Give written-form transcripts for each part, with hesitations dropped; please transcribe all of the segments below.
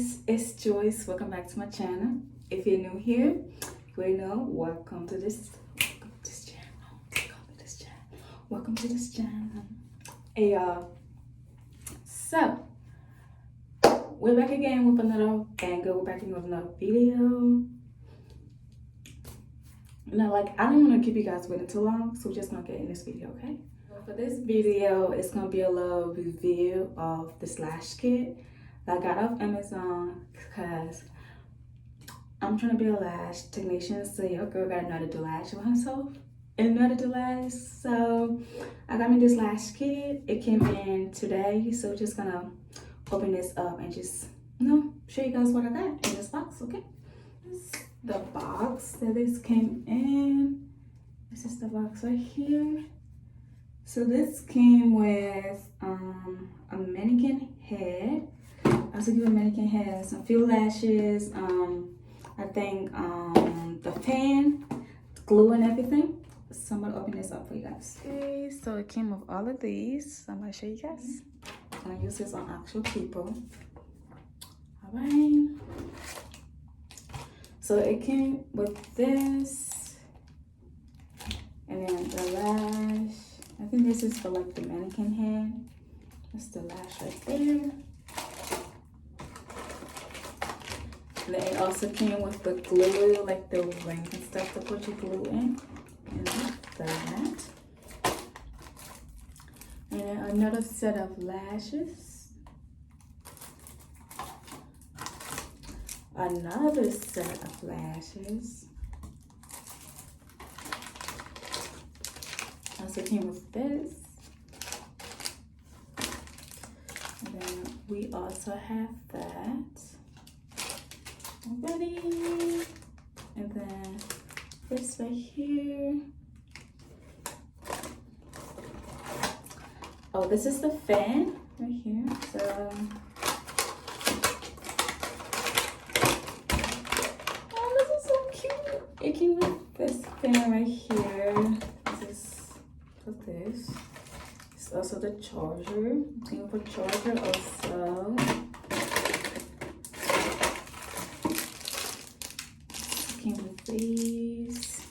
guys, it's Joyce. Welcome back to my channel. If you're new here, you already know, welcome to this channel. Welcome to this channel. Hey y'all. So we're back again with another banger. We're back again with another video. Now, I don't want to keep you guys waiting too long, so we're just gonna get in this video, okay? For this video, it's gonna be a little review of this lash kit that I got off Amazon because I'm trying to be a lash technician, so your girl gotta know how to do lash for herself and know how to do lash. So I got me this lash kit. It came in today, so we're just gonna open this up and just show you guys what I got in this box, okay? This is the box that this came in. This is the box right here. So this came with a mannequin head. I also give a mannequin head, some few lashes, I think the fan, glue and everything. So I'm gonna open this up for you guys. Okay, so it came with all of these. I'm gonna show you guys. I'm gonna use this on actual people. All right. So it came with this, and then the lash. I think this is for the mannequin head. That's the lash right there. And then it also came with the glue, the ring and stuff to put your glue in. And that. And then another set of lashes. Another set of lashes. Also came with this. And then we also have that already. And then this right here. Oh, this is the fan right here. So oh, this is so cute. It came with this fan right here. This. It's also the charger. It came with a charger also. It came with these.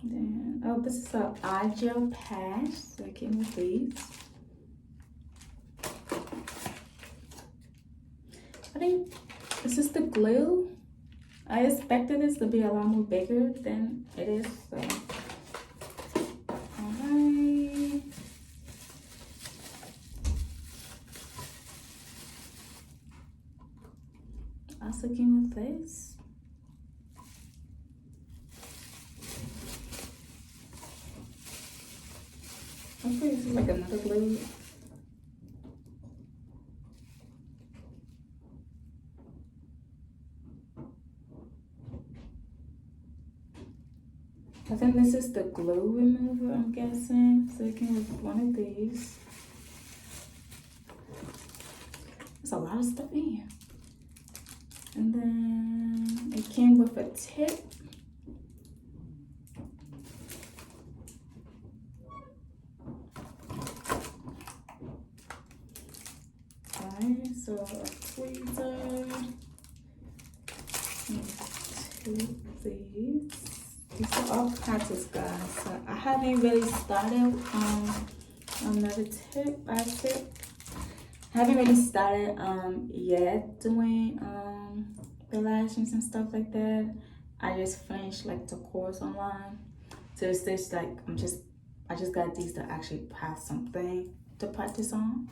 Then, oh, this is an eye gel patch. So it came with these. I think this is the glue. I expected this to be a lot more bigger than it is. So. Also came with this. Okay, this is another glue. I think this is the glue remover, I'm guessing. So it came with one of these. There's a lot of stuff in here. And then it came with a tip. Alright, so a tweezer. These are all practice, guys. So I haven't really started another tip. I haven't really started yet doing the lashes and stuff like that. I just finished the course online. So it's just I just got these to actually have something to practice on.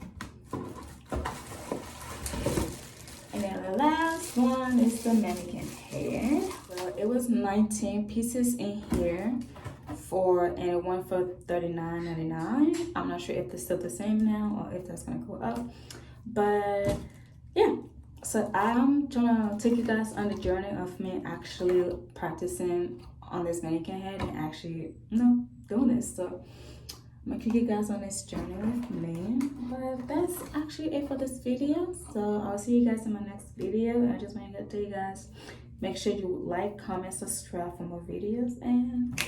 And then the last one is the mannequin head. Well, it was 19 pieces in here and it went for $39.99. I'm not sure if it's still the same now or if that's gonna go up. But yeah, so I'm trying to take you guys on the journey of me actually practicing on this mannequin head and actually doing this. So I'm gonna keep you guys on this journey with me. But that's actually it for this video. So I'll see you guys in my next video. I just want to tell you guys, make sure you like, comment, subscribe for more videos, and